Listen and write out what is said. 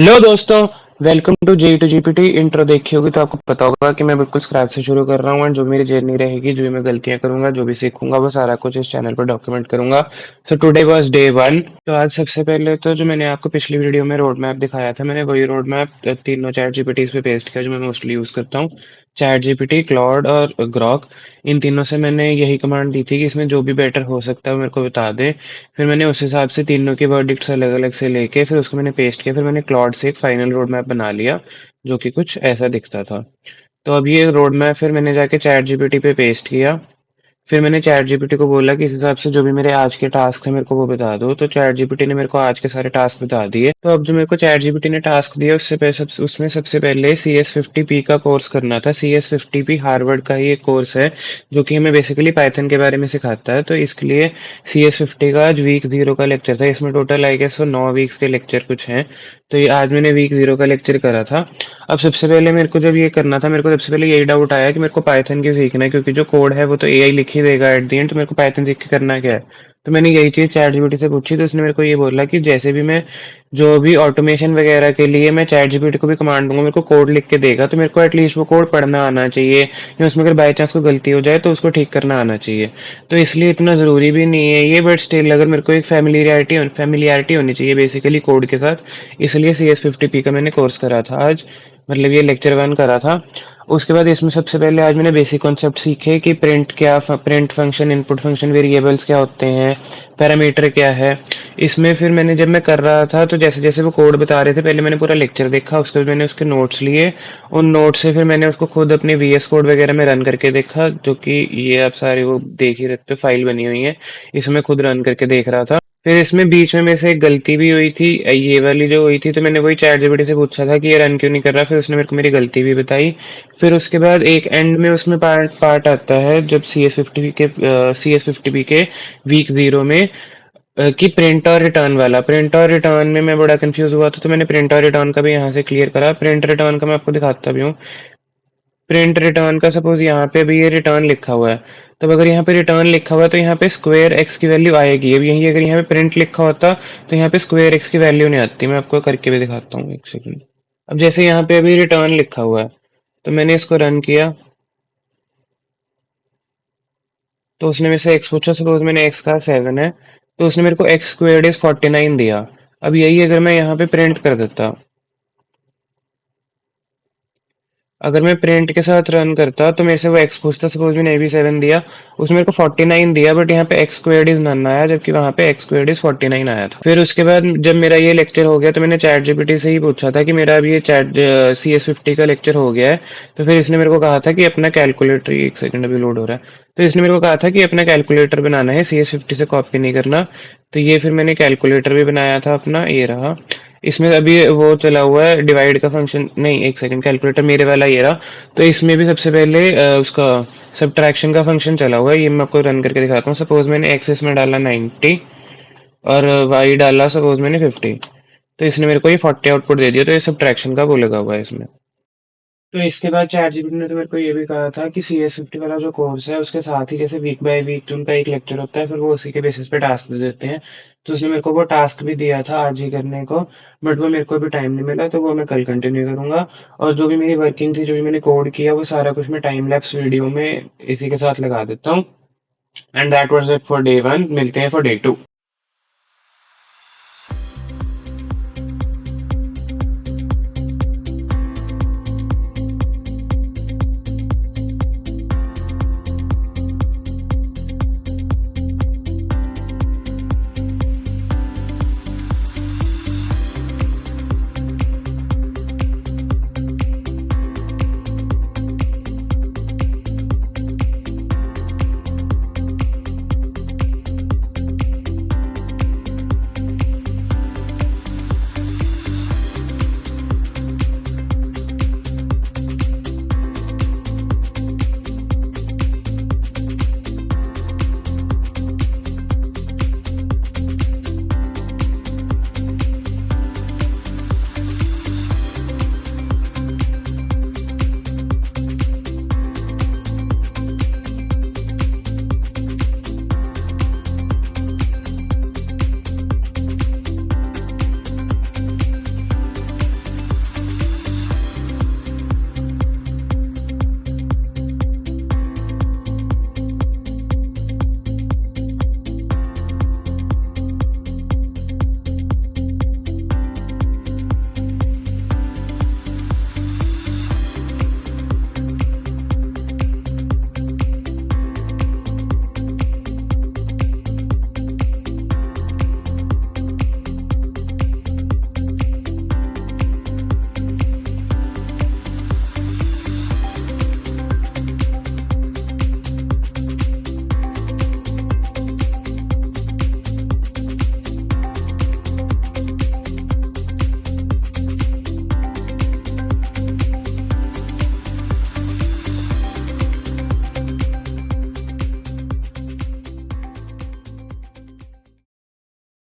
Hello दोस्तों। Welcome to G to GPT. Intro देखी होगी तो आपको पता होगा कि मैं बिल्कुल स्क्रैच से शुरू कर रहा हूँ, एंड जो मेरी जर्नी रहेगी, जो भी मैं गलतियां करूंगा, जो भी सीखूंगा, वो सारा कुछ इस चैनल पर डॉक्यूमेंट करूंगा। So today was day 1। तो आज सबसे पहले तो जो मैंने आपको पिछली वीडियो में रोड मैप दिखाया था, मैंने वही रोड मैप तीनों चैट जीपीटी पे पेस्ट किया जो मैं मोस्टली यूज करता हूँ। चैट जीपीटी, क्लॉड और ग्रॉक, इन तीनों से मैंने यही कमांड दी थी कि इसमें जो भी बेटर हो सकता है वो मेरे को बता दे। फिर मैंने उस हिसाब से तीनों के वर्डिक्ट्स अलग अलग से लेके फिर उसको मैंने पेस्ट किया। फिर मैंने क्लॉड से एक फाइनल रोड मैप बना लिया जो कि कुछ ऐसा दिखता था। तो अब ये रोड मैप फिर मैंने जाके चैट जीपीटी पे पेस्ट किया। फिर मैंने चैट जीपीटी को बोला कि इस हिसाब से जो भी मेरे आज के टास्क है मेरे को वो बता दो। तो चैट जीपीटी ने मेरे को आज के सारे टास्क बता दिए। तो अब जो मेरे को चैट जीपीटी ने टास्क दिया उसमें सबसे पहले CS50P का कोर्स करना था। CS50P हार्वर्ड का ही एक कोर्स है जो कि हमें बेसिकली पाइथन के बारे में सिखाता है। तो इसके लिए CS50 का आज वीक 0 का लेक्चर था। इसमें टोटल आई गेस 9 वीक्स के लेक्चर कुछ हैं। तो ये आज मैंने वीक 0 का लेक्चर करा था। अब सबसे पहले मेरे को जब ये करना था, मेरे को सबसे पहले यही डाउट आया कि मेरे को पाइथन क्यों सीखना है, क्योंकि जो कोड है वो तो एआई लिख ही देगा एट द एंड। तो मेरे को पाइथन सीख के करना क्या है। तो मैंने यही चीज चैट जीपीटी से पूछी, तो उसने मेरे को ये बोला कि जैसे भी मैं जो भी ऑटोमेशन वगैरह के लिए मैं चैट जीपीटी को भी कमांड दूंगा, मेरे को कोड लिख के देगा, तो मेरे को एटलीस्ट वो कोड पढ़ना आना चाहिए, या उसमें अगर बाई चांस कोई गलती हो जाए तो उसको ठीक करना आना चाहिए। तो इसलिए इतना ज़रूरी भी नहीं है ये, बट स्टिल अगर मेरे को एक फैमिलियरिटी होनी चाहिए बेसिकली कोड के साथ। इसलिए CS50P का मैंने कोर्स करा था आज, मतलब ये लेक्चर 1 करा था। उसके बाद इसमें सबसे पहले आज मैंने बेसिक कॉन्सेप्ट सीखे कि print function, input function, variables क्या होते हैं, पैरामीटर क्या है। इसमें फिर मैंने जब मैं कर रहा था तो जैसे जैसे वो कोड बता रहे थे, पहले मैंने पूरा लेक्चर देखा, उसके बाद मैंने उसके नोट्स लिए। उन नोट से फिर मैंने उसको खुद अपने VS कोड वगैरह में रन करके देखा, जो कि ये आप सारे वो देख ही रखते हो, फाइल बनी हुई है। इसमें खुद रन करके देख रहा था। फिर इसमें बीच में मेरे से एक गलती भी हुई थी, ये वाली जो हुई थी, तो मैंने वही चैट जीपीटी से पूछा था कि ये रन क्यों नहीं कर रहा। फिर उसने मेरे को मेरी गलती भी बताई। फिर उसके बाद एक एंड में उसमें पार्ट पार्ट आता है जब CS50 के वीक 0 में कि प्रिंट और रिटर्न वाला। प्रिंट और रिटर्न में मैं बड़ा कंफ्यूज हुआ था, तो मैंने प्रिंट और रिटर्न का भी यहाँ से क्लियर करा। प्रिंट रिटर्न का मैं आपको दिखाता भी हूँ। प्रिंट रिटर्न का सपोज यहाँ पे भी ये रिटर्न लिखा हुआ है। तब अगर यहाँ पे रिटर्न लिखा हुआ है तो यहाँ पे स्क्वायर एक्स की वैल्यू आएगी। अब यही अगर यहाँ पे प्रिंट लिखा होता तो यहाँ पे स्क्वायर एक्स की वैल्यू नहीं आती। मैं आपको करके भी दिखाता हूँ, एक सेकंड। अब जैसे यहाँ पे अभी रिटर्न लिखा हुआ है, तो मैंने इसको रन किया, तो उसने मेरे से एक्स पूछा। सपोज मैंने एक्स कहा 7 है, तो उसने मेरे को एक्स स्क्वायर्ड इज 49 दिया। अब यही अगर मैं यहाँ पे प्रिंट कर देता, अगर मैं प्रिंट के साथ रन करता तो मेरे से वो एक्स पूछता। सपोज मैंने AB7 दिया, उसने मेरे को 49 दिया, बट यहाँ पे एक्स स्क्वायर्ड इज नन आया, जबकि वहाँ पे एक्स स्क्वायर्ड इज 49 आया था। फिर उसके बाद जब मेरा ये लेक्चर हो गया तो मैंने चैट जीपीटी से ही पूछा था कि मेरा अभी ये चैट CS50 का लेक्चर हो गया है। तो फिर इसने मेरे को कहा था कि अपना कैलकुलेटर, एक सेकंड अभी लोड हो रहा है। तो इसने मेरे को कहा था कि अपना कैलकुलेटर बनाना है, CS50 से कॉपी नहीं करना। तो ये फिर मैंने कैलकुलेटर भी बनाया था अपना, ये रहा। इसमें अभी वो चला हुआ है डिवाइड का फंक्शन, नहीं एक सेकंड, कैलकुलेटर मेरे वाला ये रहा। तो इसमें भी सबसे पहले उसका सब्ट्रैक्शन का फंक्शन चला हुआ है, ये मैं आपको रन करके दिखाता हूँ। सपोज मैंने एक्स इसमें डाला 90 और वाई डाला सपोज मैंने 50, तो इसने मेरे को ये 40 आउटपुट दे दिया। तो ये सब्ट्रैक्शन का वो लगा हुआ है इसमें। तो इसके बाद चैट जीपीटी ने तो मेरे को ये भी कहा था कि CS50 वाला जो कोर्स है उसके साथ ही जैसे वीक बाय वीक उनका एक लेक्चर होता है, फिर वो उसी के बेसिस पे टास्क दे देते हैं। तो उसने मेरे को वो टास्क भी दिया था आज ही करने को, बट वो मेरे को अभी टाइम नहीं मिला, तो वो मैं कल कंटिन्यू करूंगा। और जो भी मेरी वर्किंग थी, जो भी मैंने कोड किया, वो सारा कुछ मैं टाइम लैप्स वीडियो में इसी के साथ लगा देता हूँ। And that was it for day 1। मिलते हैं फॉर डे 2।